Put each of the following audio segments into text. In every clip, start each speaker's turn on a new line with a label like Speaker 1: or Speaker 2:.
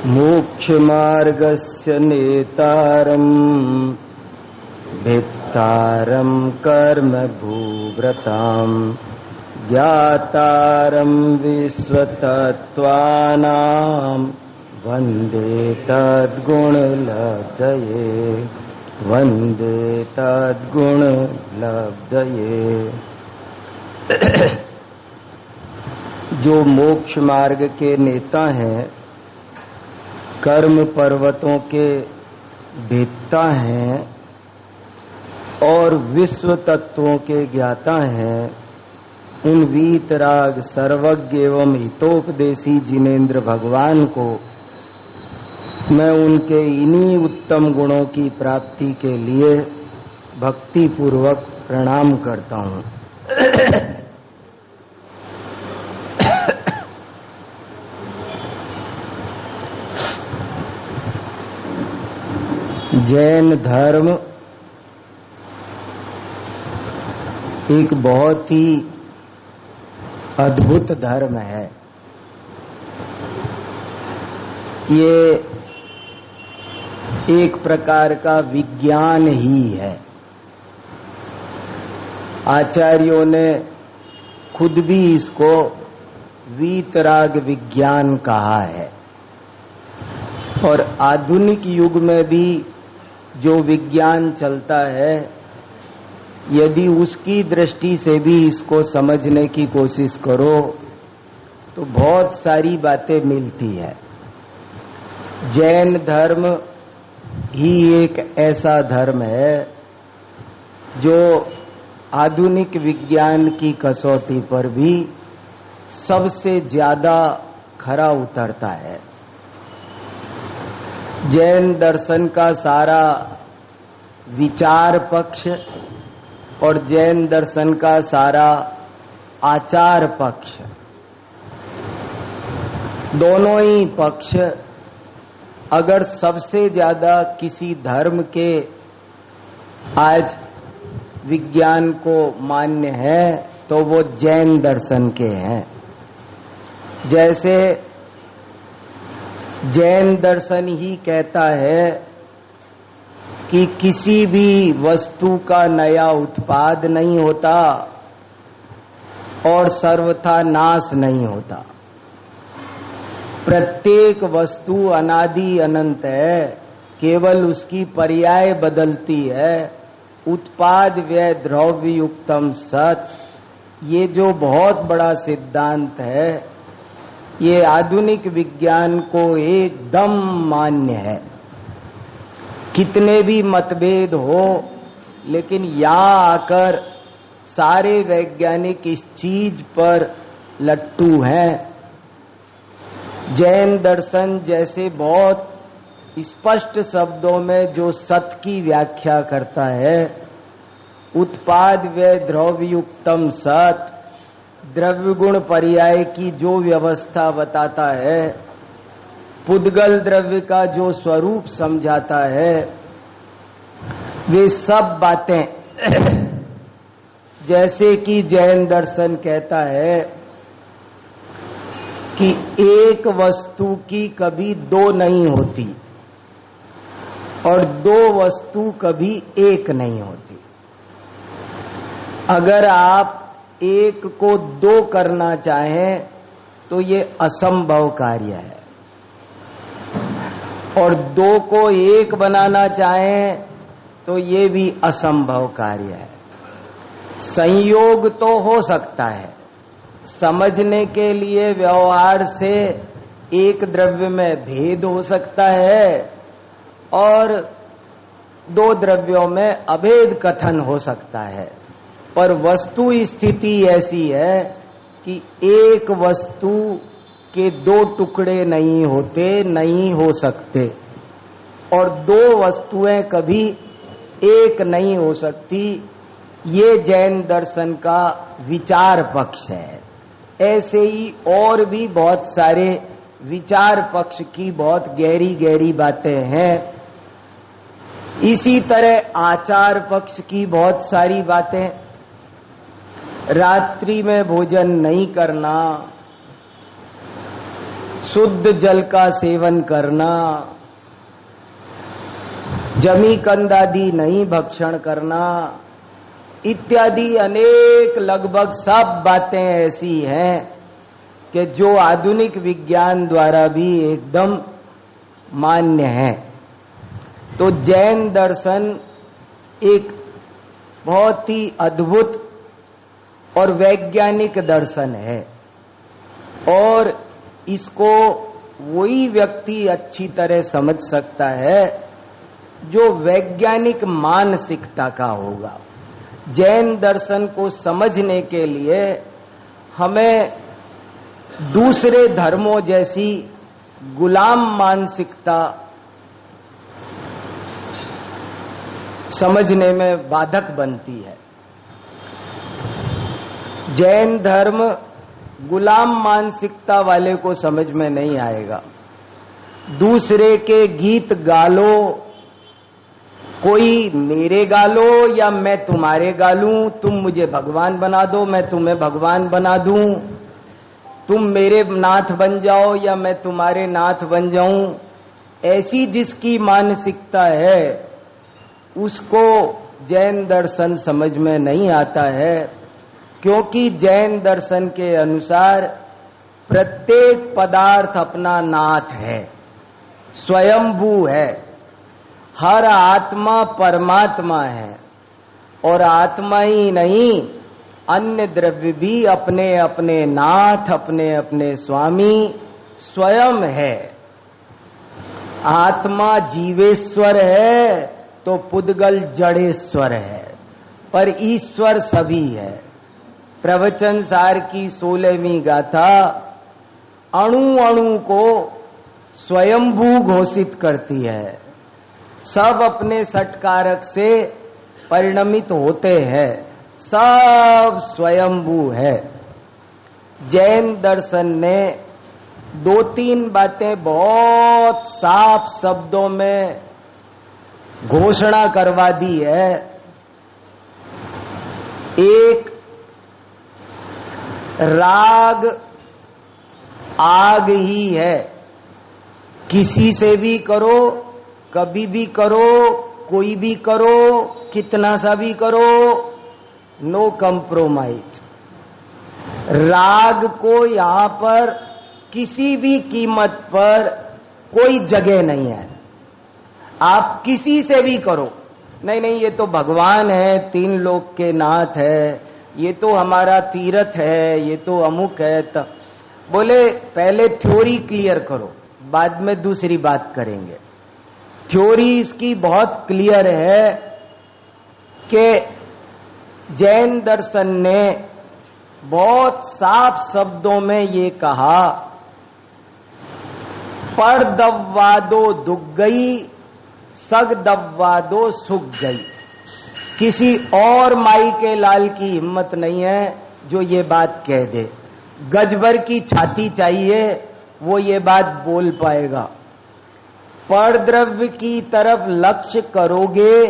Speaker 1: मोक्षमार्गस्य नेतारम् भेत्तारम् कर्म भूव्रताम् ज्ञातारम् विश्वतत्त्वानाम् वन्दे तद्गुणलब्धये वन्दे तद्गुणलब्धये। जो मोक्ष मार्ग के नेता हैं, कर्म पर्वतों के भेदता हैं और विश्व तत्वों के ज्ञाता हैं, उन वीतराग सर्वज्ञ एवं हितोपदेशी जिनेन्द्र भगवान को मैं उनके इन्हीं उत्तम गुणों की प्राप्ति के लिए भक्ति पूर्वक प्रणाम करता हूँ। जैन धर्म एक बहुत ही अद्भुत धर्म है। ये एक प्रकार का विज्ञान ही है। आचार्यों ने खुद भी इसको वीतराग विज्ञान कहा है। और आधुनिक युग में भी जो विज्ञान चलता है, यदि उसकी दृष्टि से भी इसको समझने की कोशिश करो तो बहुत सारी बातें मिलती है। जैन धर्म ही एक ऐसा धर्म है जो आधुनिक विज्ञान की कसौटी पर भी सबसे ज्यादा खरा उतरता है। जैन दर्शन का सारा विचार पक्ष और जैन दर्शन का सारा आचार पक्ष, दोनों ही पक्ष अगर सबसे ज्यादा किसी धर्म के आज विज्ञान को मान्य है तो वो जैन दर्शन के हैं। जैसे जैन दर्शन ही कहता है कि किसी भी वस्तु का नया उत्पाद नहीं होता और सर्वथा नाश नहीं होता। प्रत्येक वस्तु अनादि अनंत है, केवल उसकी पर्याय बदलती है। उत्पाद व्यय द्रव्य युक्तम सत, ये जो बहुत बड़ा सिद्धांत है, ये आधुनिक विज्ञान को एकदम मान्य है। कितने भी मतभेद हो, लेकिन यहाँ आकर सारे वैज्ञानिक इस चीज पर लट्टू हैं। जैन दर्शन जैसे बहुत स्पष्ट शब्दों में जो सत्य की व्याख्या करता है, उत्पाद व्यय द्रव्य युक्तम सत, द्रव्य गुण पर्याय की जो व्यवस्था बताता है, पुद्गल द्रव्य का जो स्वरूप समझाता है, वे सब बातें जैसे कि जैन दर्शन कहता है कि एक वस्तु की कभी दो नहीं होती और दो वस्तु कभी एक नहीं होती। अगर आप एक को दो करना चाहें तो ये असंभव कार्य है, और दो को एक बनाना चाहें तो ये भी असंभव कार्य है। संयोग तो हो सकता है, समझने के लिए व्यवहार से एक द्रव्य में भेद हो सकता है और दो द्रव्यों में अभेद कथन हो सकता है, पर वस्तु स्थिति ऐसी है कि एक वस्तु के दो टुकड़े नहीं होते, नहीं हो सकते, और दो वस्तुएं कभी एक नहीं हो सकती। ये जैन दर्शन का विचार पक्ष है। ऐसे ही और भी बहुत सारे विचार पक्ष की बहुत गहरी गहरी बातें हैं। इसी तरह आचार पक्ष की बहुत सारी बातें, रात्रि में भोजन नहीं करना, शुद्ध जल का सेवन करना, जमी कंदादि नहीं भक्षण करना इत्यादि अनेक लगभग सब बातें ऐसी हैं कि जो आधुनिक विज्ञान द्वारा भी एकदम मान्य है। तो जैन दर्शन एक बहुत ही अद्भुत और वैज्ञानिक दर्शन है और इसको वही व्यक्ति अच्छी तरह समझ सकता है जो वैज्ञानिक मानसिकता का होगा। जैन दर्शन को समझने के लिए हमें दूसरे धर्मों जैसी गुलाम मानसिकता समझने में बाधक बनती है। जैन धर्म गुलाम मानसिकता वाले को समझ में नहीं आएगा। दूसरे के गीत गा लो, कोई मेरे गा लो या मैं तुम्हारे गा लूं, तुम मुझे भगवान बना दो मैं तुम्हें भगवान बना दूं, तुम मेरे नाथ बन जाओ या मैं तुम्हारे नाथ बन जाऊं, ऐसी जिसकी मानसिकता है उसको जैन दर्शन समझ में नहीं आता है। क्योंकि जैन दर्शन के अनुसार प्रत्येक पदार्थ अपना नाथ है, स्वयंभू है। हर आत्मा परमात्मा है और आत्मा ही नहीं अन्य द्रव्य भी अपने अपने नाथ, अपने अपने स्वामी स्वयं है। आत्मा जीवेश्वर है तो पुद्गल जड़ेश्वर है, पर ईश्वर सभी है। प्रवचन सार की 16वीं गाथा अणु अणु को स्वयंभू घोषित करती है। सब अपने सटकारक से परिणमित होते हैं, सब स्वयंभू है। जैन दर्शन ने 2-3 बातें बहुत साफ शब्दों में घोषणा करवा दी है। एक, राग आग ही है, किसी से भी करो, कभी भी करो, कोई भी करो, कितना सा भी करो, नो कंप्रोमाइज। राग को यहां पर किसी भी कीमत पर कोई जगह नहीं है। आप किसी से भी करो, नहीं नहीं ये तो भगवान है, 3 लोक के नाथ है, ये तो हमारा तीर्थ है, ये तो अमुक है। बोले पहले थ्योरी क्लियर करो, बाद में दूसरी बात करेंगे। थ्योरी इसकी बहुत क्लियर है कि जैन दर्शन ने बहुत साफ शब्दों में ये कहा, पर दव्वादो दुख गई, सग दव्वादो सुख गई। किसी और माई के लाल की हिम्मत नहीं है जो ये बात कह दे। गजबर की छाती चाहिए वो ये बात बोल पाएगा। परद्रव्य की तरफ लक्ष्य करोगे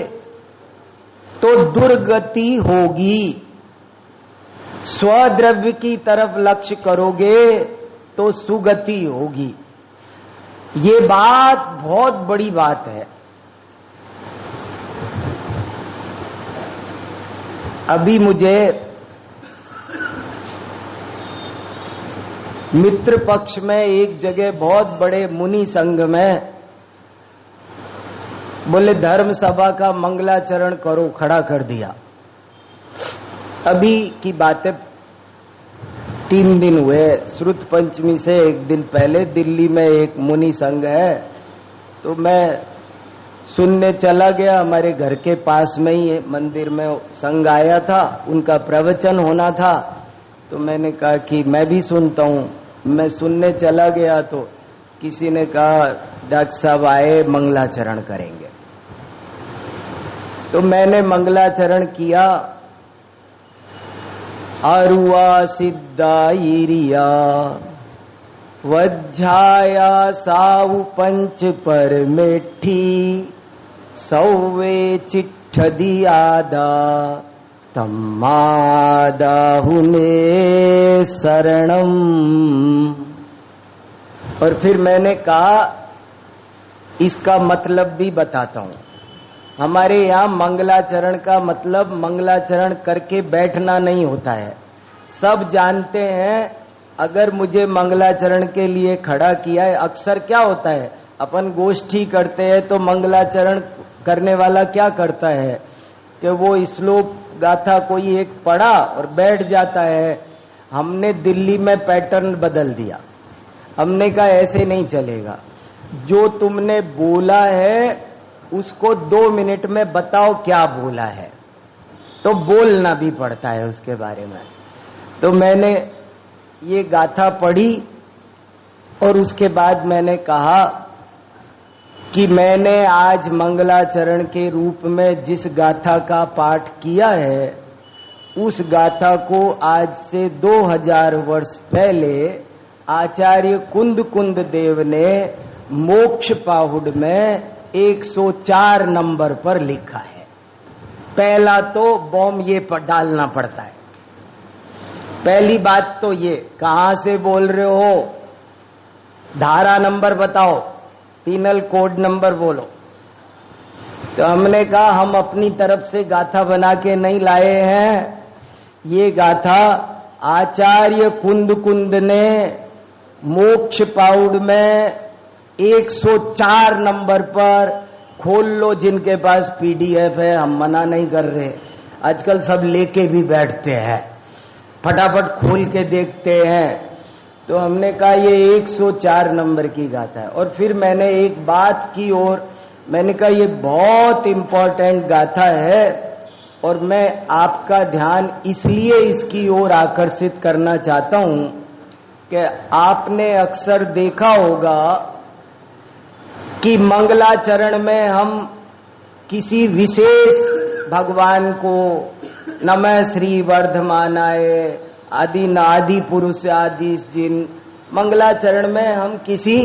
Speaker 1: तो दुर्गति होगी, स्वद्रव्य की तरफ लक्ष्य करोगे तो सुगति होगी। ये बात बहुत बड़ी बात है। अभी मुझे मित्र पक्ष में एक जगह बहुत बड़े मुनि संघ में बोले धर्म सभा का मंगलाचरण करो, खड़ा कर दिया। अभी की बातें 3 दिन हुए, श्रुत पंचमी से 1 दिन पहले दिल्ली में एक मुनि संघ है, तो मैं सुनने चला गया। हमारे घर के पास में ही मंदिर में संघ आया था, उनका प्रवचन होना था, तो मैंने कहा कि मैं भी सुनता हूं। मैं सुनने चला गया तो किसी ने कहा डॉक्टर साहब आए, मंगलाचरण करेंगे। तो मैंने मंगलाचरण किया। अरुआ सिद्धाईरिया वज्झाया साउ पंच पर मेठी, सौवे चिट्ठ दियादा तम्मादाहुने शरणम। और फिर मैंने कहा इसका मतलब भी बताता हूं। हमारे यहां मंगलाचरण का मतलब मंगलाचरण करके बैठना नहीं होता है। सब जानते हैं, अगर मुझे मंगलाचरण के लिए खड़ा किया है, अक्सर क्या होता है, अपन गोष्ठी करते हैं तो मंगलाचरण करने वाला क्या करता है कि वो श्लोक गाथा कोई एक पढ़ा और बैठ जाता है। हमने दिल्ली में पैटर्न बदल दिया। हमने कहा ऐसे नहीं चलेगा, जो तुमने बोला है उसको 2 मिनट में बताओ क्या बोला है, तो बोलना भी पड़ता है उसके बारे में। तो मैंने ये गाथा पढ़ी और उसके बाद मैंने कहा कि मैंने आज मंगलाचरण के रूप में जिस गाथा का पाठ किया है, उस गाथा को आज से 2000 वर्ष पहले आचार्य कुंद कुंद देव ने मोक्ष पाहुड़ में 104 नंबर पर लिखा है। पहला तो बॉम्ब ये डालना पड़ता है। पहली बात तो ये, कहां से बोल रहे हो, धारा नंबर बताओ, पीनल कोड नंबर बोलो। तो हमने कहा हम अपनी तरफ से गाथा बना के नहीं लाए हैं, ये गाथा आचार्य कुंद कुंद ने मोक्ष पाउड में 104 नंबर पर, खोल लो जिनके पास पीडीएफ है, हम मना नहीं कर रहे, आजकल सब लेके भी बैठते हैं, फटाफट खोल के देखते हैं। तो हमने कहा ये 104 नंबर की गाथा है। और फिर मैंने एक बात की और मैंने कहा ये बहुत इंपॉर्टेंट गाथा है और मैं आपका ध्यान इसलिए इसकी ओर आकर्षित करना चाहता हूं कि आपने अक्सर देखा होगा कि मंगलाचरण में हम किसी विशेष भगवान को नमः श्री वर्धमानाय आदि पुरुष आदि जिन, मंगलाचरण में हम किसी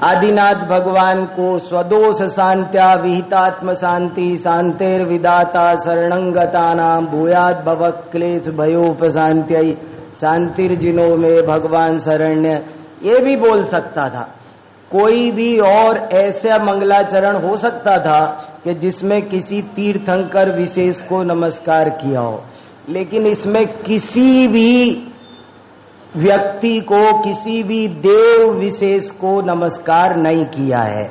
Speaker 1: आदिनाथ भगवान को स्वदोष शांत्या विहितात्म शांति शांतिर विदाता शरणंगता नाम भूयात भव क्लेश भयोपशांत्यै शांतिर्जिनो में भगवान शरण्य, ये भी बोल सकता था। कोई भी और ऐसा मंगलाचरण हो सकता था कि जिसमें किसी तीर्थंकर विशेष को नमस्कार किया हो, लेकिन इसमें किसी भी व्यक्ति को, किसी भी देव विशेष को नमस्कार नहीं किया है।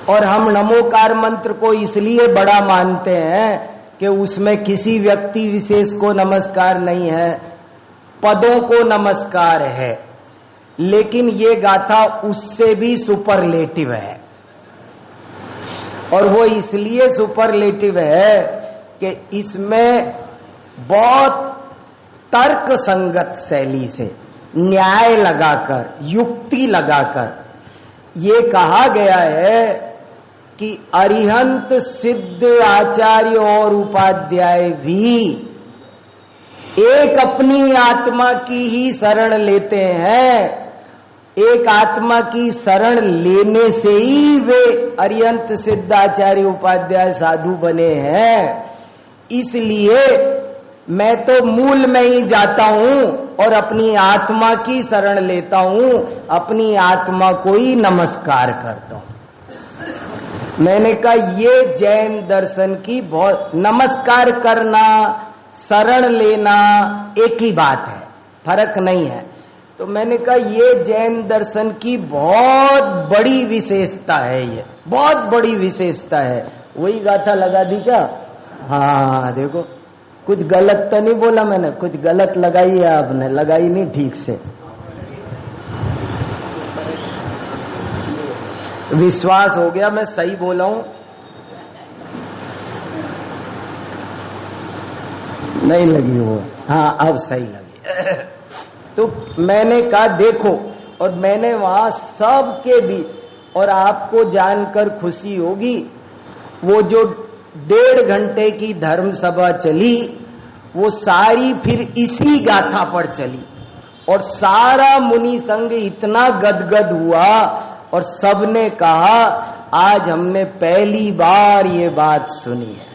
Speaker 1: और हम नमोकार मंत्र को इसलिए बड़ा मानते हैं कि उसमें किसी व्यक्ति विशेष को नमस्कार नहीं है, पदों को नमस्कार है। लेकिन ये गाथा उससे भी सुपरलेटिव है, और वो इसलिए सुपरलेटिव है कि इसमें बहुत तर्क संगत शैली से, न्याय लगाकर, युक्ति लगाकर ये कहा गया है कि अरिहंत सिद्ध आचार्य और उपाध्याय भी एक अपनी आत्मा की ही शरण लेते हैं। एक आत्मा की शरण लेने से ही वे अरिहंत सिद्ध आचार्य उपाध्याय साधु बने हैं। इसलिए मैं तो मूल में ही जाता हूं और अपनी आत्मा की शरण लेता हूं, अपनी आत्मा को ही नमस्कार करता हूं। मैंने कहा ये जैन दर्शन की बहुत, नमस्कार करना, शरण लेना एक ही बात है, फर्क नहीं है। तो मैंने कहा ये जैन दर्शन की बहुत बड़ी विशेषता है, ये बहुत बड़ी विशेषता है। वही गाथा लगा दी क्या? हाँ देखो, कुछ गलत तो नहीं बोला मैंने, कुछ गलत लगाई है आपने, लगाई नहीं ठीक से। विश्वास हो गया मैं सही बोला हूं? नहीं लगी वो? हाँ अब सही लगी। तो मैंने कहा देखो, और मैंने वहां सबके भी, और आपको जानकर खुशी होगी, वो जो 1.5 घंटे की धर्म सभा चली वो सारी फिर इसी गाथा पर चली, और सारा मुनि संघ इतना गदगद हुआ और सबने कहा आज हमने पहली बार ये बात सुनी है।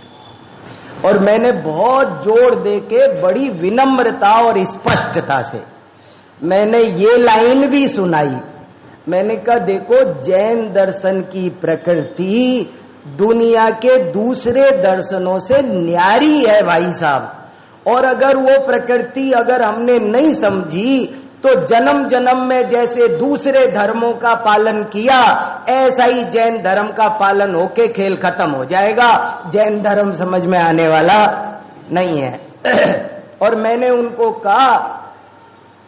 Speaker 1: और मैंने बहुत जोर देके बड़ी विनम्रता और स्पष्टता से मैंने ये लाइन भी सुनाई। मैंने कहा देखो, जैन दर्शन की प्रकृति दुनिया के दूसरे दर्शनों से न्यारी है भाई साहब, और अगर वो प्रकृति अगर हमने नहीं समझी तो जन्म जन्म में जैसे दूसरे धर्मों का पालन किया ऐसा ही जैन धर्म का पालन होके खेल खत्म हो जाएगा। जैन धर्म समझ में आने वाला नहीं है। और मैंने उनको कहा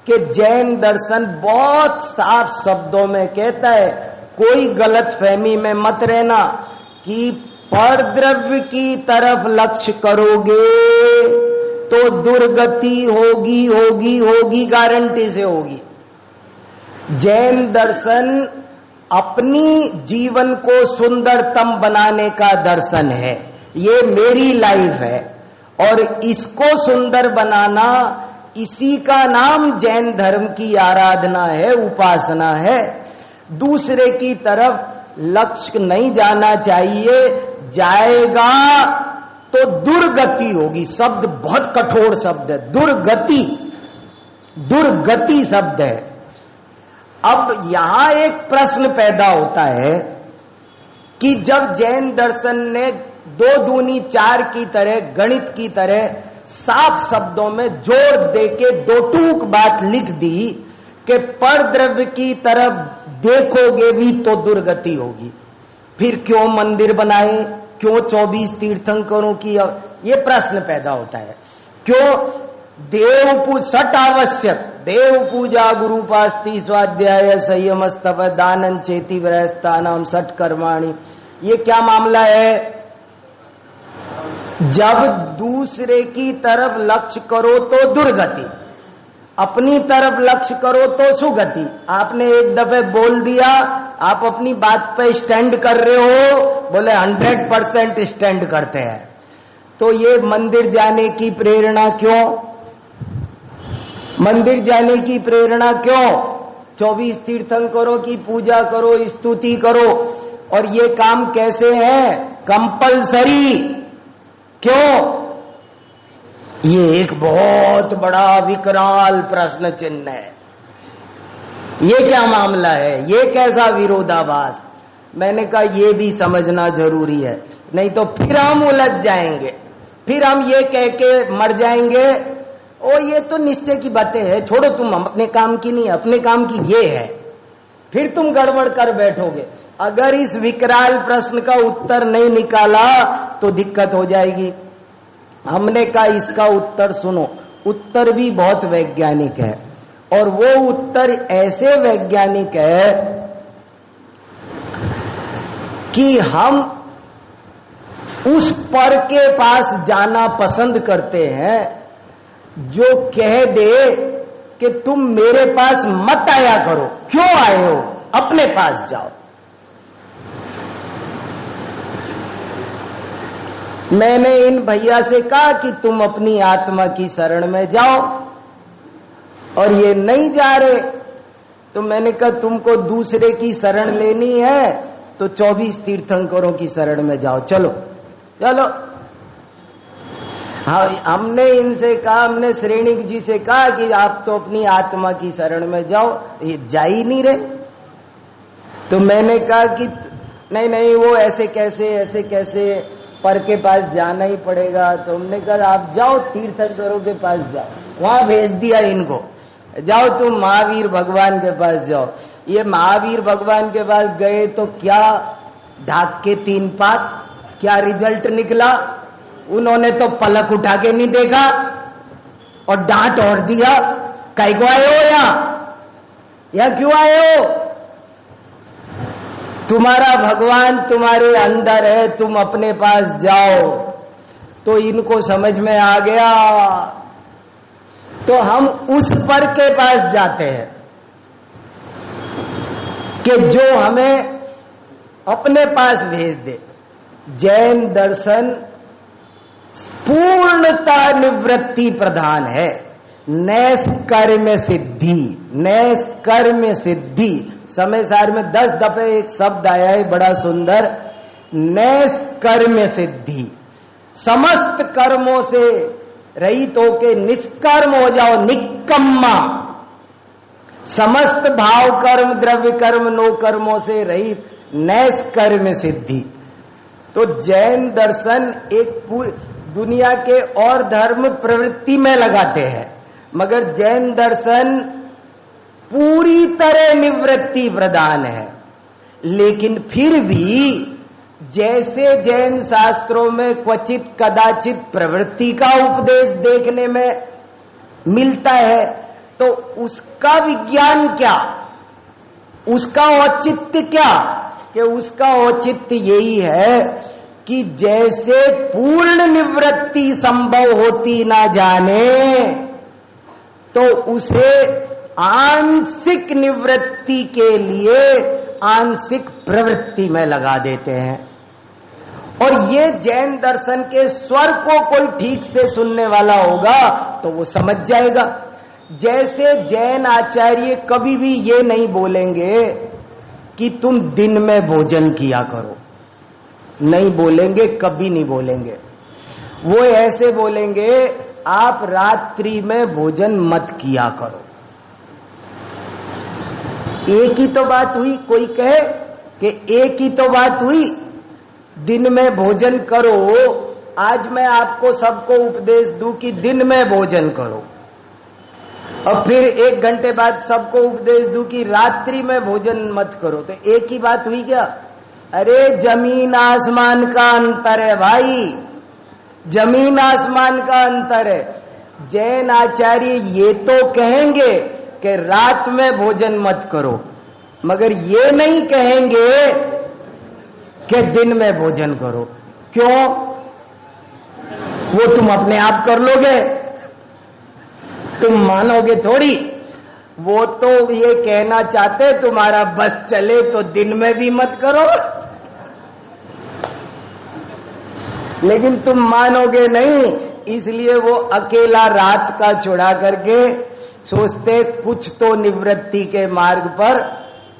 Speaker 1: कि जैन दर्शन बहुत साफ शब्दों में कहता है, कोई गलत फहमी में मत रहना कि परद्रव्य की तरफ लक्ष्य करोगे तो दुर्गति होगी होगी होगी, गारंटी से होगी। जैन दर्शन अपनी जीवन को सुंदरतम बनाने का दर्शन है। ये मेरी लाइफ है और इसको सुंदर बनाना, इसी का नाम जैन धर्म की आराधना है, उपासना है। दूसरे की तरफ लक्ष्य नहीं जाना चाहिए, जाएगा तो दुर्गति होगी। शब्द बहुत कठोर शब्द है, दुर्गति, दुर्गति शब्द है। अब यहां एक प्रश्न पैदा होता है कि जब जैन दर्शन ने 2 दूनी 4 की तरह, गणित की तरह साफ शब्दों में जोर देके 2 टूक बात लिख दी कि परद्रव्य की तरफ देखोगे भी तो दुर्गति होगी, फिर क्यों मंदिर बनाए, क्यों 24 तीर्थंकरों की, ये प्रश्न पैदा होता है। क्यों देव पूजा सट आवश्यक, देव पूजा गुरुपास्ति स्वाध्याय संयम स्तव दानन चेति विरहस्थानम सट कर्माणि, ये क्या मामला है? जब दूसरे की तरफ लक्ष्य करो तो दुर्गति, अपनी तरफ लक्ष्य करो तो सुगति। आपने एक दफे बोल दिया, आप अपनी बात पे स्टैंड कर रहे हो, बोले 100% स्टैंड करते हैं। तो ये मंदिर जाने की प्रेरणा क्यों? मंदिर जाने की प्रेरणा क्यों? 24 तीर्थंकरों की पूजा करो, स्तुति करो, और ये काम कैसे है? कंपलसरी। क्यों? ये एक बहुत बड़ा विकराल प्रश्न चिन्ह है। ये क्या मामला है? ये कैसा विरोधाभास? मैंने कहा ये भी समझना जरूरी है, नहीं तो फिर हम उलझ जाएंगे, फिर हम ये कह के मर जाएंगे, ओ ये तो निश्चय की बातें हैं, छोड़ो तुम, हम अपने काम की नहीं, अपने काम की ये है, फिर तुम गड़बड़ कर बैठोगे। अगर इस विकराल प्रश्न का उत्तर नहीं निकाला तो दिक्कत हो जाएगी। हमने कहा इसका उत्तर सुनो। उत्तर भी बहुत वैज्ञानिक है, और वो उत्तर ऐसे वैज्ञानिक है कि हम उस पर के पास जाना पसंद करते हैं जो कह दे कि तुम मेरे पास मत आया करो, क्यों आए हो, अपने पास जाओ। मैंने इन भैया से कहा कि तुम अपनी आत्मा की शरण में जाओ, और ये नहीं जा रहे। तो मैंने कहा तुमको दूसरे की शरण लेनी है तो 24 तीर्थंकरों की शरण में जाओ, चलो चलो। हाँ, हमने इनसे कहा, हमने श्रेणिक जी से कहा कि आप तो अपनी आत्मा की शरण में जाओ, ये जा ही नहीं रहे। तो मैंने कहा कि नहीं नहीं, वो ऐसे कैसे पर के पास जाना ही पड़ेगा। तो हमने कहा आप जाओ, तीर्थंकरों के पास जाओ, वहां भेज दिया इनको, जाओ तुम महावीर भगवान के पास जाओ। ये महावीर भगवान के पास गए तो क्या ढाक के 3 पात, क्या रिजल्ट निकला? उन्होंने तो पलक उठा के नहीं देखा और डांट और दिया, काहे को आए हो या क्यों आए हो? तुम्हारा भगवान तुम्हारे अंदर है, तुम अपने पास जाओ। तो इनको समझ में आ गया, तो हम उस पर के पास जाते हैं कि जो हमें अपने पास भेज दे। जैन दर्शन पूर्णता निवृत्ति प्रधान है, नैष्कर्म्य सिद्धि, नैष्कर्म्य सिद्धि। समय सार में 10 दफे एक शब्द आया है बड़ा सुंदर, नैष्कर्म्य सिद्धि। समस्त कर्मों से रहित होके निष्कर्म हो जाओ, निक्कम्मा। समस्त भाव कर्म द्रव्य कर्म नो कर्मों से रहित नैस कर्म सिद्धि। तो जैन दर्शन एक दुनिया के और धर्म प्रवृत्ति में लगाते हैं, मगर जैन दर्शन पूरी तरह निवृत्ति प्रदान है। लेकिन फिर भी जैसे जैन शास्त्रों में क्वचित कदाचित प्रवृत्ति का उपदेश देखने में मिलता है, तो उसका विज्ञान क्या, उसका औचित्य क्या? कि उसका औचित्य यही है कि जैसे पूर्ण निवृत्ति संभव होती ना जाने, तो उसे आंशिक निवृत्ति के लिए आंशिक प्रवृत्ति में लगा देते हैं। और ये जैन दर्शन के स्वर को कोई ठीक से सुनने वाला होगा तो वो समझ जाएगा। जैसे जैन आचार्य कभी भी ये नहीं बोलेंगे कि तुम दिन में भोजन किया करो, नहीं बोलेंगे, कभी नहीं बोलेंगे। वो ऐसे बोलेंगे आप रात्रि में भोजन मत किया करो। एक ही तो बात हुई, कोई कहे कि एक ही तो बात हुई, दिन में भोजन करो। आज मैं आपको सबको उपदेश दूं कि दिन में भोजन करो, और फिर 1 घंटे बाद सबको उपदेश दूं कि रात्रि में भोजन मत करो, तो एक ही बात हुई क्या? अरे जमीन आसमान का अंतर है भाई, जमीन आसमान का अंतर है। जैन आचार्य ये तो कहेंगे कि रात में भोजन मत करो, मगर ये नहीं कहेंगे कि दिन में भोजन करो। क्यों? वो तुम अपने आप कर लोगे, तुम मानोगे थोड़ी। वो तो ये कहना चाहते तुम्हारा बस चले तो दिन में भी मत करो, लेकिन तुम मानोगे नहीं, इसलिए वो अकेला रात का छुड़ा करके सोचते कुछ तो निवृत्ति के मार्ग पर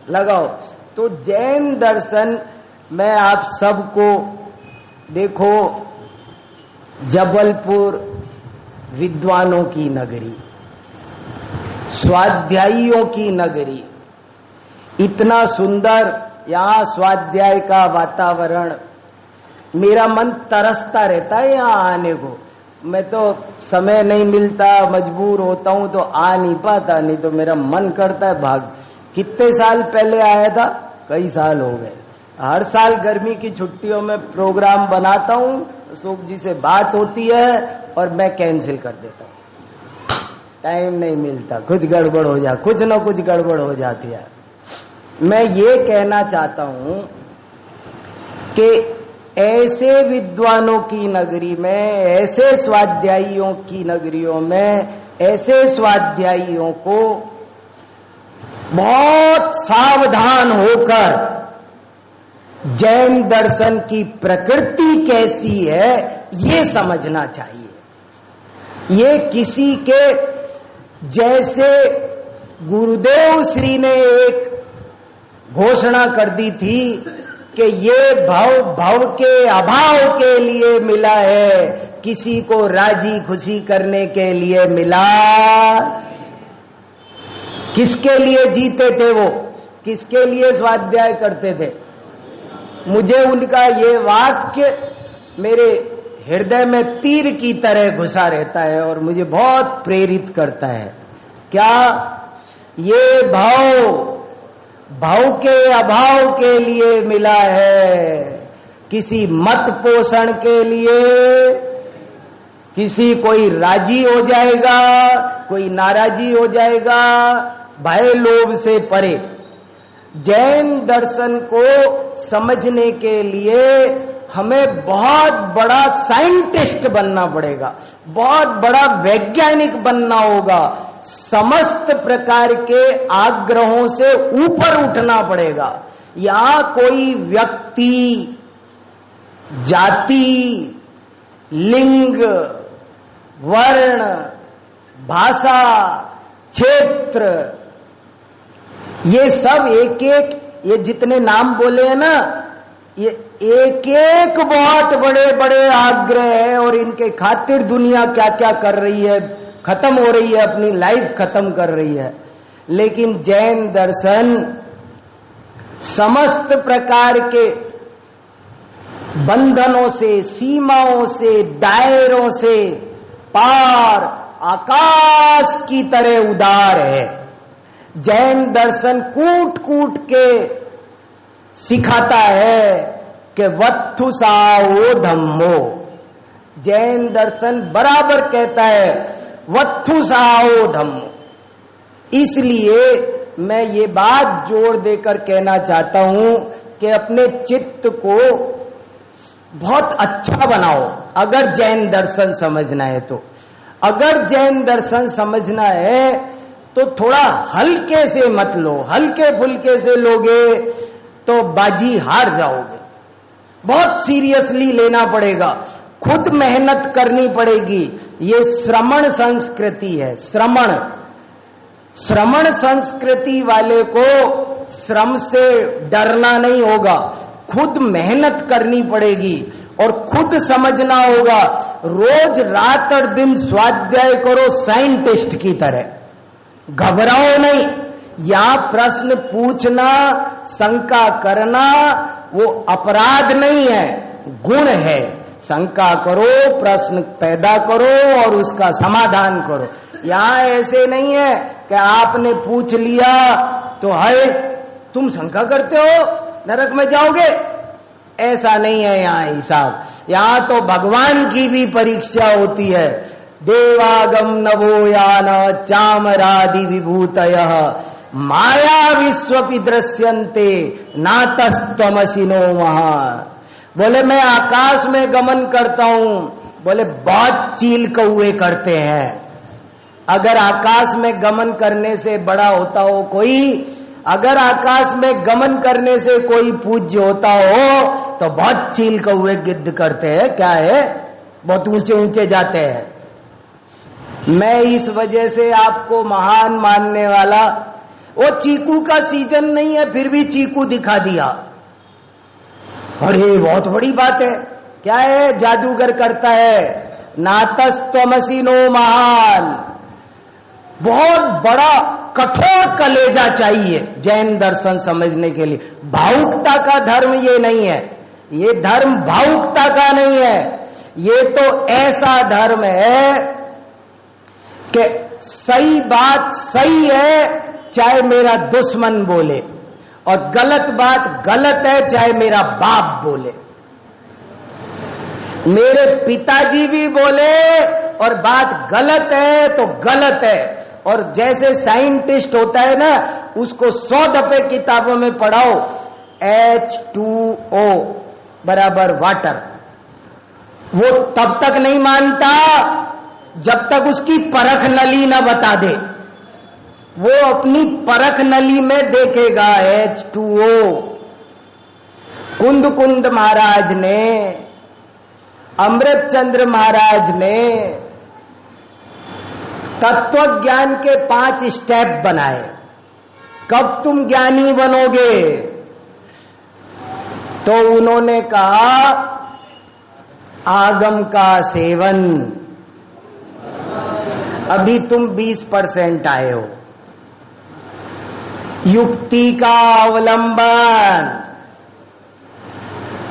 Speaker 1: लगाओ। तो जैन दर्शन में आप सबको देखो, जबलपुर विद्वानों की नगरी, स्वाध्यायियों की नगरी, इतना सुंदर यहाँ स्वाध्याय का वातावरण, मेरा मन तरसता रहता है यहाँ आने को। मैं तो समय नहीं मिलता, मजबूर होता हूं तो आ नहीं पाता, नहीं तो मेरा मन करता है भाग। कितने साल पहले आया था? कई साल हो गए। हर साल गर्मी की छुट्टियों में प्रोग्राम बनाता हूं, अशोक जी से बात होती है और मैं कैंसिल कर देता हूं, टाइम नहीं मिलता, कुछ गड़बड़ हो जा, कुछ ना कुछ गड़बड़ हो जाती है। मैं ये कहना चाहता हूं कि ऐसे विद्वानों की नगरी में, ऐसे स्वाध्यायियों की नगरियों में, ऐसे स्वाध्यायियों को बहुत सावधान होकर जैन दर्शन की प्रकृति कैसी है ये समझना चाहिए। ये किसी के जैसे गुरुदेव श्री ने एक घोषणा कर दी थी कि ये भव के अभाव के लिए मिला है, किसी को राजी खुशी करने के लिए मिला। किसके लिए जीते थे वो? किसके लिए स्वाध्याय करते थे? मुझे उनका ये वाक्य मेरे हृदय में तीर की तरह घुसा रहता है और मुझे बहुत प्रेरित करता है। क्या? ये भाव के अभाव के लिए मिला है, किसी मत पोषण के लिए। किसी कोई राजी हो जाएगा, कोई नाराजी हो जाएगा, भय लोभ से परे। जैन दर्शन को समझने के लिए हमें बहुत बड़ा साइंटिस्ट बनना पड़ेगा, बहुत बड़ा वैज्ञानिक बनना होगा, समस्त प्रकार के आग्रहों से ऊपर उठना पड़ेगा। यहां कोई व्यक्ति, जाति, लिंग, वर्ण, भाषा, क्षेत्र, ये सब एक एक, ये जितने नाम बोले हैं ना, ये एक एक बहुत बड़े बड़े आग्रह है और इनके खातिर दुनिया क्या क्या कर रही है, खत्म हो रही है, अपनी लाइफ खत्म कर रही है। लेकिन जैन दर्शन समस्त प्रकार के बंधनों से, सीमाओं से, दायरों से पार आकाश की तरह उदार है। जैन दर्शन कूट कूट के सिखाता है कि वत्थु साओ धम्मो। जैन दर्शन बराबर कहता है वत्थु साओ धम्मो। इसलिए मैं ये बात जोर देकर कहना चाहता हूं कि अपने चित्त को बहुत अच्छा बनाओ। अगर जैन दर्शन समझना है तो, अगर जैन दर्शन समझना है तो थोड़ा हल्के से मत लो। हल्के फुल्के से लोगे तो बाजी हार जाओगे। बहुत सीरियसली लेना पड़ेगा, खुद मेहनत करनी पड़ेगी। ये श्रमण संस्कृति है। श्रमण संस्कृति वाले को श्रम से डरना नहीं होगा, खुद मेहनत करनी पड़ेगी और खुद समझना होगा। रोज रात और दिन स्वाध्याय करो साइंटिस्ट की तरह, घबराओ नहीं। यहां प्रश्न पूछना, शंका करना वो अपराध नहीं है, गुण है। शंका करो, प्रश्न पैदा करो और उसका समाधान करो। यहां ऐसे नहीं है कि आपने पूछ लिया तो है तुम शंका करते हो नरक में जाओगे, ऐसा नहीं है यहां हिसाब। यहां तो भगवान की भी परीक्षा होती है। देवागम नभो यान चामरादि विभूतयः माया विश्वपि दृश्यन्ते नातस्त्वमसिनो वहां। बोले मैं आकाश में गमन करता हूं। बोले बहुत चील कौए करते हैं। अगर आकाश में गमन करने से बड़ा होता हो कोई, अगर आकाश में गमन करने से कोई पूज्य होता हो तो बहुत चील कौए गिद्ध करते हैं। क्या है, बहुत ऊंचे ऊंचे जाते हैं। मैं इस वजह से आपको महान मानने वाला, वो चीकू का सीजन नहीं है फिर भी चीकू दिखा दिया। अरे बहुत बड़ी बात है। क्या है, जादूगर करता है। नातस्त्वमसिनो महान। बहुत बड़ा कठोर कलेजा चाहिए जैन दर्शन समझने के लिए। भावुकता का धर्म ये नहीं है, ये धर्म भावुकता का नहीं है। ये तो ऐसा धर्म है कि सही बात सही है चाहे मेरा दुश्मन बोले, और गलत बात गलत है चाहे मेरा बाप बोले। मेरे पिताजी भी बोले और बात गलत है तो गलत है। और जैसे साइंटिस्ट होता है ना, उसको 100 दफे किताबों में पढ़ाओ H2O बराबर वाटर, वो तब तक नहीं मानता जब तक उसकी परख नली न बता दे। वो अपनी परख नली में देखेगा H2O। कुंद कुंद महाराज ने, अमृतचंद्र महाराज ने तत्व ज्ञान के 5 स्टेप बनाए। कब तुम ज्ञानी बनोगे? तो उन्होंने कहा आगम का सेवन। अभी तुम 20% आए हो। युक्ति का अवलंबन,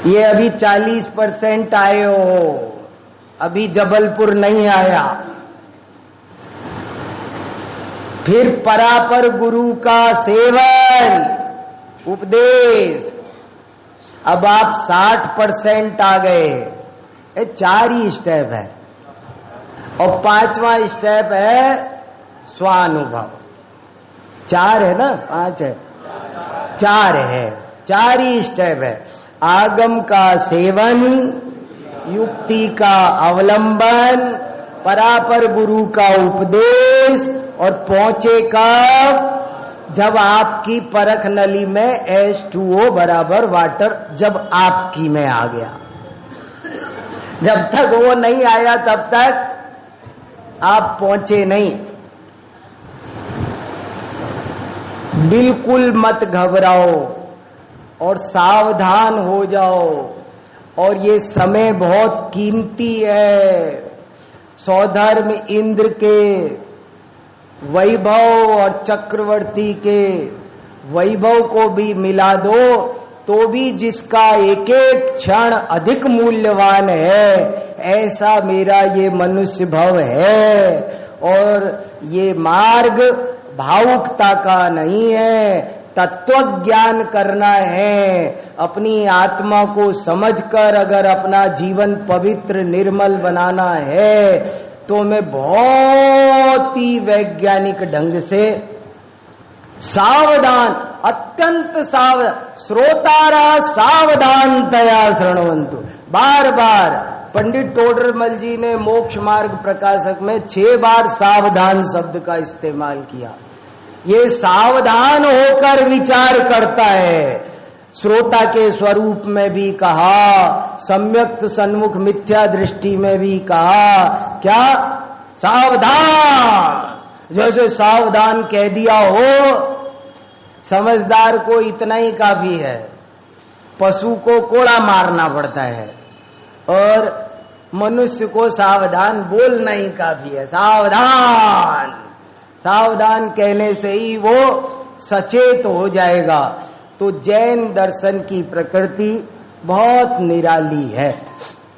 Speaker 1: ये अभी 40% आए हो, अभी जबलपुर नहीं आया। फिर परापर गुरु का सेवन, उपदेश, अब आप 60% आ गए। ये 4 ही स्टेप है। और 5वां स्टेप है स्वानुभव। 4 है ना, 5 है, 4 है, 4 ही स्टेप है। आगम का सेवन, युक्ति का अवलंबन, परापर गुरु का उपदेश, और पहुंचे कब? जब आपकी परख नली में H2O बराबर वाटर जब आपकी में आ गया। जब तक वो नहीं आया तब तक आप पहुंचे नहीं। बिल्कुल मत घबराओ और सावधान हो जाओ। और ये समय बहुत कीमती है। सौधर्म इंद्र के वैभव और चक्रवर्ती के वैभव को भी मिला दो तो भी जिसका एक एक क्षण अधिक मूल्यवान है, ऐसा मेरा ये मनुष्य भव है। और ये मार्ग भावुकता का नहीं है, तत्व ज्ञान करना है। अपनी आत्मा को समझकर अगर अपना जीवन पवित्र निर्मल बनाना है तो मैं बहुत ही वैज्ञानिक ढंग से सावधान, अत्यंत सावधान, श्रोतारा सावधानतया शृण्वन्तु। बार बार पंडित टोडरमल जी ने मोक्ष मार्ग प्रकाशक में 6 बार सावधान शब्द का इस्तेमाल किया। ये सावधान होकर विचार करता है। श्रोता के स्वरूप में भी कहा, सम्यक्त सन्मुख मिथ्या दृष्टि में भी कहा, क्या सावधान। जैसे सावधान कह दिया हो, समझदार को इतना ही काफी है, पशु को कोड़ा मारना पड़ता है और मनुष्य को सावधान बोलना ही काफी है। सावधान, सावधान कहने से ही वो सचेत हो जाएगा। तो जैन दर्शन की प्रकृति बहुत निराली है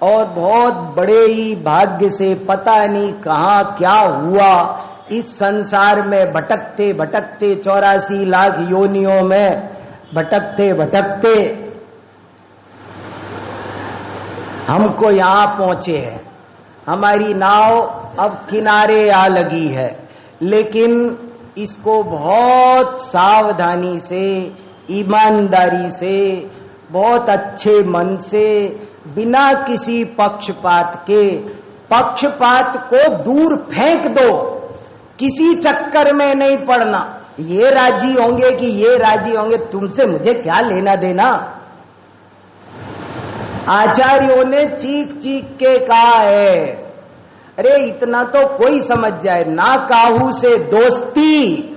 Speaker 1: और बहुत बड़े ही भाग्य से पता नहीं कहाँ क्या हुआ, इस संसार में भटकते भटकते 84 लाख योनियों में भटकते भटकते हमको यहां पहुंचे हैं। हमारी नाव अब किनारे आ लगी है, लेकिन इसको बहुत सावधानी से, ईमानदारी से, बहुत अच्छे मन से, बिना किसी पक्षपात के, पक्षपात को दूर फेंक दो, किसी चक्कर में नहीं पड़ना। ये राजी होंगे कि ये राजी होंगे, तुमसे मुझे क्या लेना देना। आचार्यों ने चीख चीख के कहा है, अरे इतना तो कोई समझ जाए, ना काहू से दोस्ती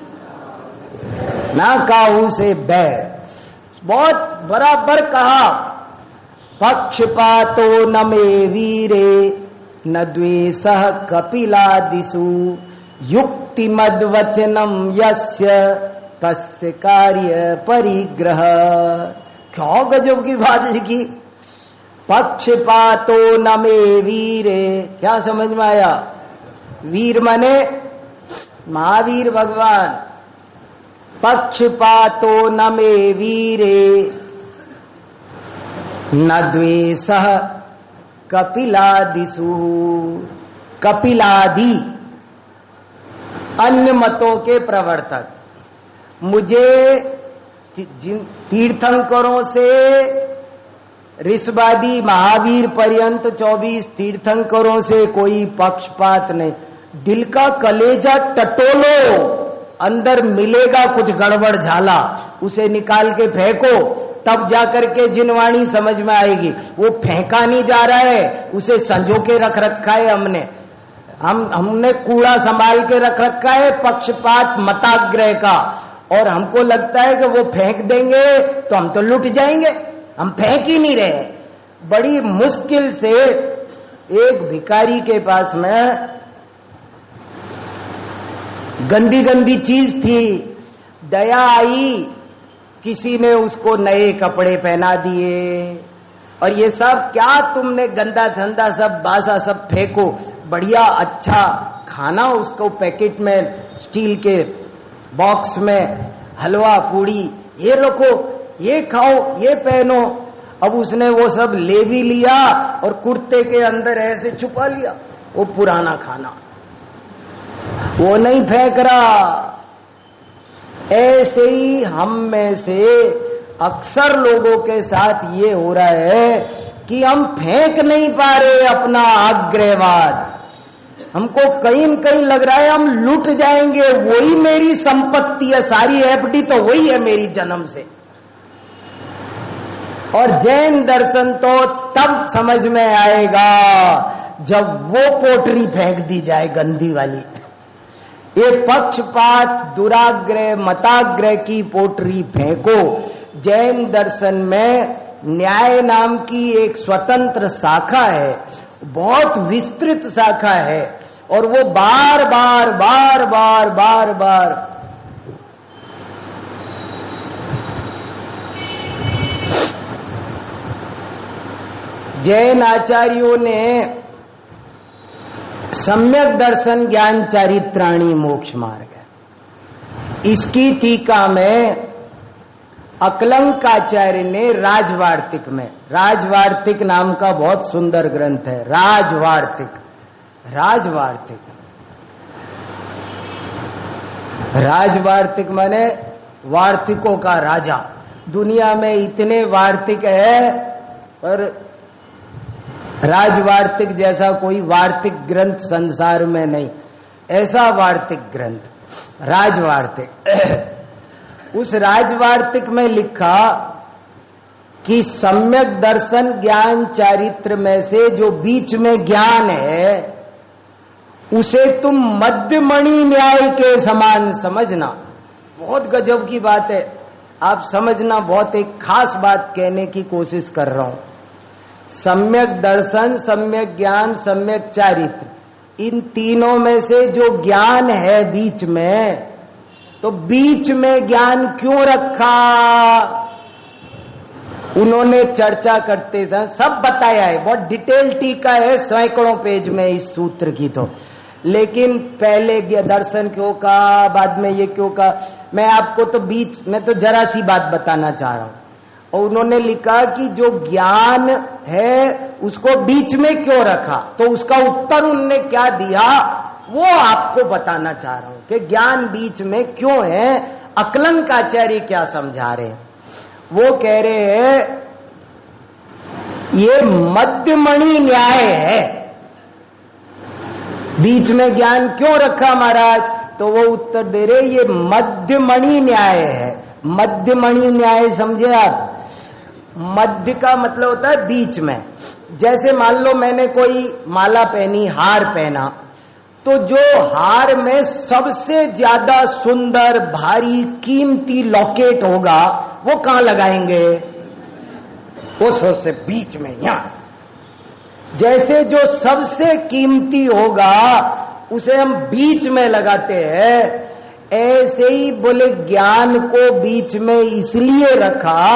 Speaker 1: ना काहू से बैर। बहुत बराबर कहा, पक्षपातो न मे वीरे न द्वेषः कपिलादिषु युक्तिमद्वचनम यस्य तस्य कार्य परिग्रह। क्या गजब की बात लिखी। पक्षपातो न मे वीरे, क्या समझ में आया? वीर माने महावीर भगवान। पक्षपातो न मे वीरे न द्वेषः कपिलादिषु। कपिलादि अन्य मतों के प्रवर्तक, मुझे तीर्थंकरों से ऋषवादी महावीर पर्यंत 24 तीर्थंकरों से कोई पक्षपात नहीं। दिल का कलेजा टटोलो, अंदर मिलेगा कुछ गड़बड़ झाला, उसे निकाल के फेंको, तब जाकर के जिनवाणी समझ में आएगी। वो फेंका नहीं जा रहा है, उसे संजो के रख रखा है हमने। हमने कूड़ा संभाल के रख रखा है पक्षपात मताग्रह का, और हमको लगता है कि वो फेंक देंगे तो हम तो लुट जाएंगे। हम फेंक ही नहीं रहे। बड़ी मुश्किल से एक भिखारी के पास में गंदी गंदी चीज थी, दया आई, किसी ने उसको नए कपड़े पहना दिए, और ये सब क्या तुमने गंदा धंधा सब बासा सब फेंको, बढ़िया अच्छा खाना उसको पैकेट में स्टील के बॉक्स में हलवा पूड़ी ये रखो, ये खाओ, ये पहनो। अब उसने वो सब ले भी लिया और कुर्ते के अंदर ऐसे छुपा लिया वो पुराना खाना, वो नहीं फेंक रहा। ऐसे ही हम में से अक्सर लोगों के साथ ये हो रहा है कि हम फेंक नहीं पा रहे अपना आग्रहवाद। हमको कहीं न कहीं लग रहा है हम लूट जाएंगे, वही मेरी संपत्ति है, सारी एफडी तो वही है मेरी जन्म से। और जैन दर्शन तो तब समझ में आएगा जब वो पोटरी फेंक दी जाए गंदी वाली। ये पक्षपात दुराग्रह मताग्रह की पोटरी फेंको। जैन दर्शन में न्याय नाम की एक स्वतंत्र शाखा है, बहुत विस्तृत शाखा है, और वो बार बार बार बार बार बार जैन आचार्यों ने सम्यक दर्शन ज्ञान चारित्राणी मोक्ष मार्ग है, इसकी टीका में अकलंकाचार्य ने राजवार्तिक में, राजवार्तिक नाम का बहुत सुंदर ग्रंथ है, राजवार्तिक, राजवार्तिक, राजवार्तिक माने वार्तिकों का राजा। दुनिया में इतने वार्तिक है पर राजवार्तिक जैसा कोई वार्तिक ग्रंथ संसार में नहीं, ऐसा वार्तिक ग्रंथ राजवार्तिक। उस राजवार्तिक में लिखा कि सम्यक दर्शन ज्ञान चारित्र में से जो बीच में ज्ञान है उसे तुम मध्यमणि न्याय के समान समझना। बहुत गजब की बात है, आप समझना, बहुत एक खास बात कहने की कोशिश कर रहा हूं। सम्यक दर्शन, सम्यक ज्ञान, सम्यक चारित्र, इन तीनों में से जो ज्ञान है बीच में, तो बीच में ज्ञान क्यों रखा? उन्होंने चर्चा करते थे, सब बताया है, बहुत डिटेल टीका है सैकड़ों पेज में इस सूत्र की। तो लेकिन पहले दर्शन क्यों कहा, बाद में ये क्यों कहा, मैं आपको तो बीच में तो जरा सी बात बताना चाह रहा हूं। और उन्होंने लिखा कि जो ज्ञान है उसको बीच में क्यों रखा, तो उसका उत्तर उन्होंने क्या दिया वो आपको बताना चाह रहा हूं कि ज्ञान बीच में क्यों है। अकलंकाचार्य क्या समझा रहे हैं, वो कह रहे हैं ये मध्यमणि न्याय है। बीच में ज्ञान क्यों रखा महाराज, तो वो उत्तर दे रहे ये मध्यमणि न्याय है। मध्यमणि न्याय समझे आप? मध्य का मतलब होता है बीच में। जैसे मान लो मैंने कोई माला पहनी, हार पहना, तो जो हार में सबसे ज्यादा सुंदर भारी कीमती लॉकेट होगा वो कहां लगाएंगे? वो सबसे बीच में, यहां। जैसे जो सबसे कीमती होगा उसे हम बीच में लगाते हैं, ऐसे ही बोले ज्ञान को बीच में इसलिए रखा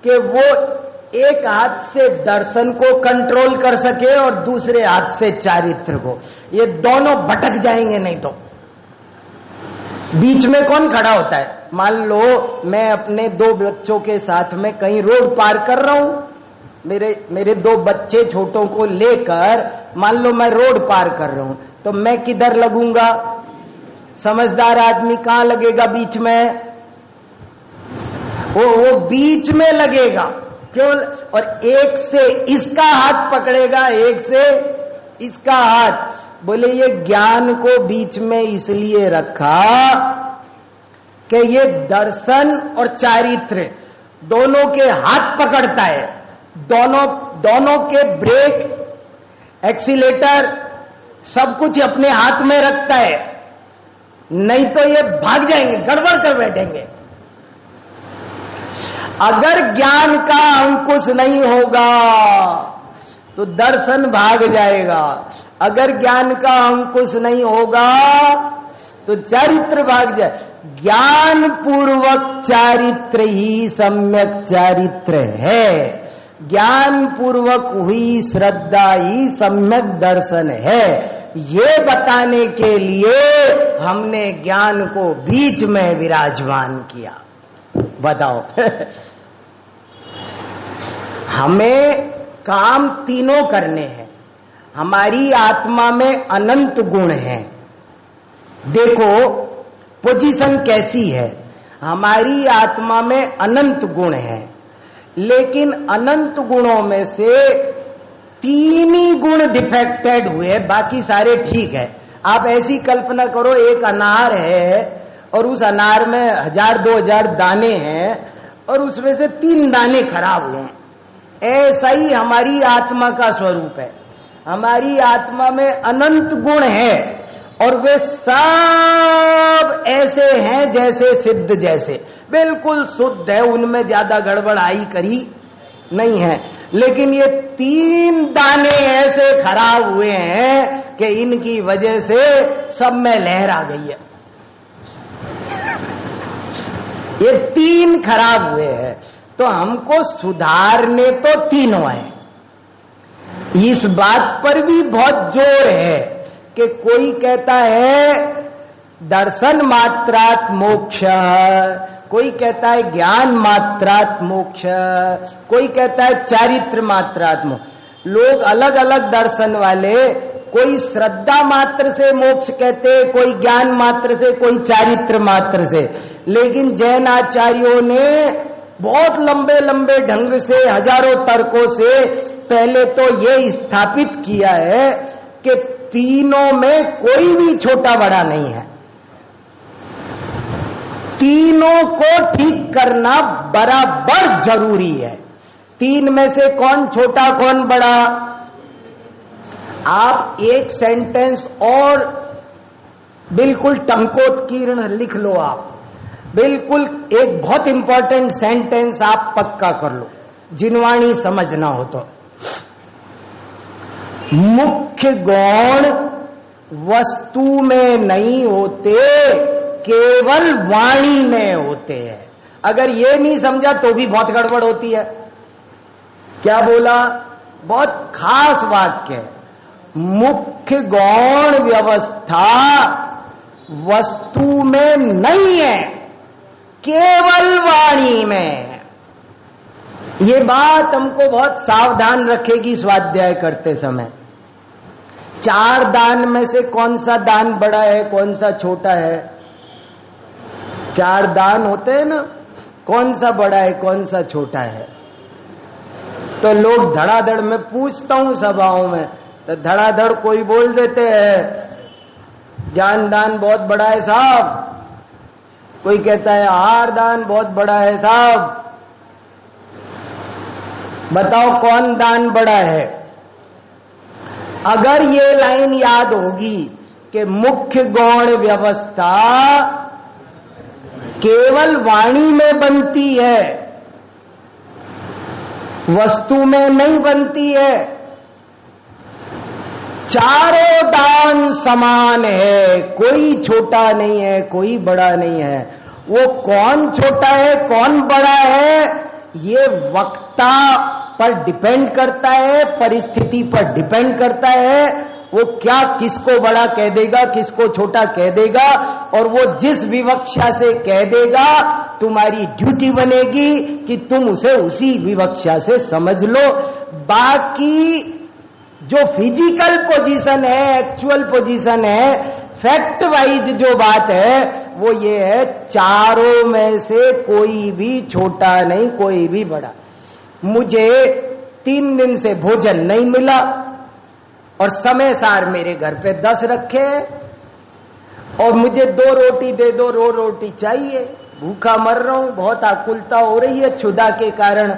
Speaker 1: कि वो एक हाथ से दर्शन को कंट्रोल कर सके और दूसरे हाथ से चारित्र को। ये दोनों भटक जाएंगे नहीं तो। बीच में कौन खड़ा होता है? मान लो मैं अपने 2 बच्चों के साथ में कहीं रोड पार कर रहा हूं, मेरे 2 बच्चे छोटों को लेकर मान लो मैं रोड पार कर रहा हूं, तो मैं किधर लगूंगा? समझदार आदमी कहां लगेगा? बीच में। वो बीच में लगेगा। क्यों? और एक से इसका हाथ पकड़ेगा, एक से इसका हाथ। बोले ये ज्ञान को बीच में इसलिए रखा कि ये दर्शन और चारित्र दोनों के हाथ पकड़ता है, दोनों के ब्रेक, एक्सीलेटर, सब कुछ अपने हाथ में रखता है, नहीं तो ये भाग जाएंगे, गड़बड़ कर बैठेंगे। अगर ज्ञान का अंकुश नहीं होगा तो दर्शन भाग जाएगा, अगर ज्ञान का अंकुश नहीं होगा तो चारित्र भाग जाए। ज्ञान पूर्वक चारित्र ही सम्यक चारित्र है, ज्ञान पूर्वक हुई श्रद्धा ही सम्यक दर्शन है। ये बताने के लिए हमने ज्ञान को बीच में विराजमान किया। बताओ हमें काम तीनों करने हैं। हमारी आत्मा में अनंत गुण हैं। देखो पोजीशन कैसी है, हमारी आत्मा में अनंत गुण है, लेकिन अनंत गुणों में से 3 ही गुण डिफेक्टेड हुए, बाकी सारे ठीक है। आप ऐसी कल्पना करो एक अनार है और उस अनार में 1000-2000 दाने हैं और उसमें से 3 दाने खराब हुए हैं। ऐसा ही हमारी आत्मा का स्वरूप है। हमारी आत्मा में अनंत गुण है और वे सब ऐसे हैं जैसे सिद्ध जैसे, बिल्कुल शुद्ध है, उनमें ज्यादा गड़बड़ आई करी नहीं है। लेकिन ये 3 दाने ऐसे खराब हुए हैं कि इनकी वजह से सब में लहर आ गई है। ये 3 खराब हुए हैं, तो हमको सुधारने तो तीनों हैं। इस बात पर भी बहुत जोर है कि कोई कहता है दर्शन मात्रात मोक्ष, कोई कहता है ज्ञान मात्रात मोक्ष, कोई कहता है चारित्र मात्रात मोक्ष। लोग अलग अलग दर्शन वाले, कोई श्रद्धा मात्र से मोक्ष कहते, कोई ज्ञान मात्र से, कोई चारित्र मात्र से। लेकिन जैन आचार्यों ने बहुत लंबे लंबे ढंग से, हजारों तर्कों से पहले तो ये स्थापित किया है कि तीनों में कोई भी छोटा बड़ा नहीं है। तीनों को ठीक करना बराबर जरूरी है। 3 में से कौन छोटा कौन बड़ा? आप एक सेंटेंस और बिल्कुल टंकोत्कीर्ण लिख लो। आप बिल्कुल एक बहुत इंपॉर्टेंट सेंटेंस आप पक्का कर लो, जिनवाणी समझना हो तो। मुख्य गौण वस्तु में नहीं होते, केवल वाणी में होते हैं। अगर ये नहीं समझा तो भी बहुत गड़बड़ होती है। क्या बोला? बहुत खास वाक्य है। मुख्य गौण व्यवस्था वस्तु में नहीं है, केवल वाणी में है। ये बात हमको बहुत सावधान रखेगी स्वाध्याय करते समय। 4 दान में से कौन सा दान बड़ा है, कौन सा छोटा है? 4 दान होते हैं ना, कौन सा बड़ा है, कौन सा छोटा है? तो लोग धड़ाधड़ में पूछता हूं सभाओं में, तो धड़ाधड़ कोई बोल देते हैं ज्ञान दान बहुत बड़ा है साहब, कोई कहता है आहार दान बहुत बड़ा है साहब। बताओ कौन दान बड़ा है? अगर ये लाइन याद होगी कि मुख्य गौण व्यवस्था केवल वाणी में बनती है, वस्तु में नहीं बनती है। चारों दान समान है, कोई छोटा नहीं है, कोई बड़ा नहीं है। वो कौन छोटा है कौन बड़ा है ये वक्ता पर डिपेंड करता है, परिस्थिति पर डिपेंड करता है। वो क्या किसको बड़ा कह देगा, किसको छोटा कह देगा, और वो जिस विवक्षा से कह देगा तुम्हारी ड्यूटी बनेगी कि तुम उसे उसी विवक्षा से समझ लो। बाकी जो फिजिकल पोजीशन है, एक्चुअल पोजीशन है, फैक्ट वाइज जो बात है वो ये है, चारों में से कोई भी छोटा नहीं, कोई भी बड़ा। मुझे 3 दिन से भोजन नहीं मिला और समय सार मेरे घर पे 10 रखे और मुझे 2 रोटी दे दो, 2 रोटी चाहिए, भूखा मर रहा हूं, बहुत आकुलता हो रही है क्षुधा के कारण,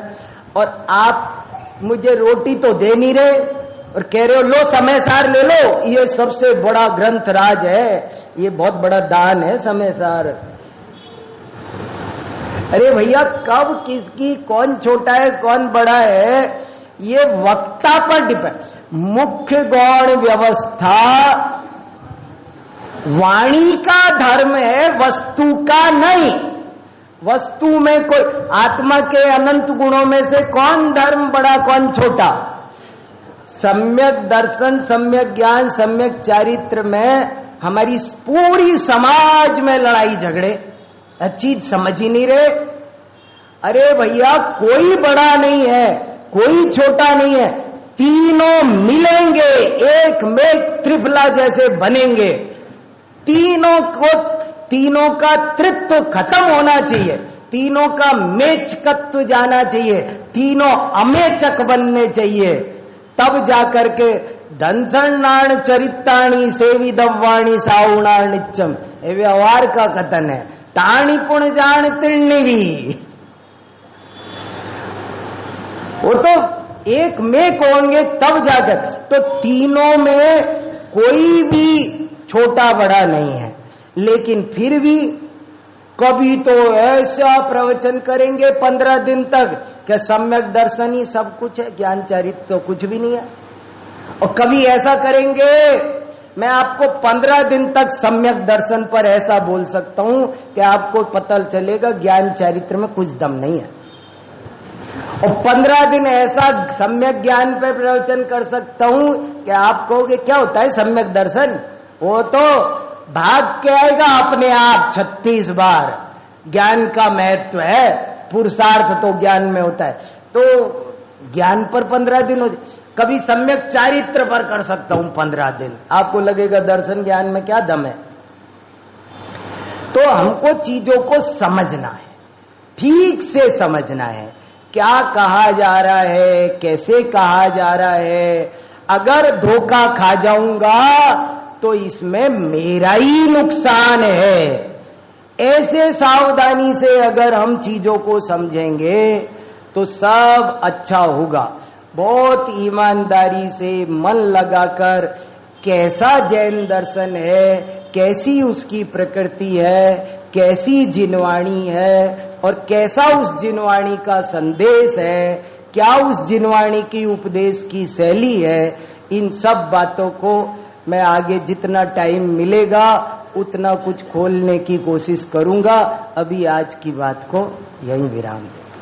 Speaker 1: और आप मुझे रोटी तो दे नहीं रहे और कह रहे हो लो समय सार ले लो। ये सबसे बड़ा ग्रंथ राज है, ये बहुत बड़ा दान है समय सार। अरे भैया कब किसकी कौन छोटा है कौन बड़ा है ये वक्ता पर डिपेंड। मुख्य गौण व्यवस्था वाणी का धर्म है, वस्तु का नहीं। वस्तु में कोई, आत्मा के अनंत गुणों में से कौन धर्म बड़ा कौन छोटा? सम्यक दर्शन, सम्यक ज्ञान, सम्यक चारित्र में हमारी पूरी समाज में लड़ाई झगड़े, चीज समझ ही नहीं रहे। अरे भैया कोई बड़ा नहीं है, कोई छोटा नहीं है, तीनों मिलेंगे, एक में त्रिफला जैसे बनेंगे। तीनों का त्रित्व खत्म होना चाहिए, तीनों का मेचकत्व जाना चाहिए, तीनों अमेचक बनने चाहिए। तब जाकर के धनसणाण चरिताणी सेवी दव्वाणी साउणाण नित्यम, ये व्यवहार का कथन है। ताणी पुण जान त्रिणी भी, वो तो एक में होंगे तब जाकर। तो तीनों में कोई भी छोटा बड़ा नहीं है, लेकिन फिर भी कभी तो ऐसा प्रवचन करेंगे 15 दिन तक कि सम्यक दर्शन ही सब कुछ है, ज्ञान चरित्र तो कुछ भी नहीं है। और कभी ऐसा करेंगे मैं आपको 15 दिन तक सम्यक दर्शन पर ऐसा बोल सकता हूं कि आपको पता चलेगा ज्ञान चरित्र में कुछ दम नहीं है। और 15 दिन ऐसा सम्यक ज्ञान पर प्रवचन कर सकता हूं कि आप कहोगे क्या होता है सम्यक दर्शन? वो तो भाग के आएगा अपने आप 36 बार। ज्ञान का महत्व है, पुरुषार्थ तो ज्ञान में होता है। तो ज्ञान पर 15 दिन हो, कभी सम्यक चारित्र पर कर सकता हूं 15 दिन। आपको लगेगा दर्शन ज्ञान में क्या दम है? तो हमको चीजों को समझना है, ठीक से समझना है, क्या कहा जा रहा है, कैसे कहा जा रहा है। अगर धोखा खा जाऊंगा तो इसमें मेरा ही नुकसान है। ऐसे सावधानी से अगर हम चीजों को समझेंगे तो सब अच्छा होगा। बहुत ईमानदारी से मन लगाकर कैसा जैन दर्शन है, कैसी उसकी प्रकृति है, कैसी जिनवाणी है और कैसा उस जिनवाणी का संदेश है, क्या उस जिनवाणी की उपदेश की शैली है, इन सब बातों को मैं आगे जितना टाइम मिलेगा उतना कुछ खोलने की कोशिश करूंगा। अभी आज की बात को यहीं विराम दें।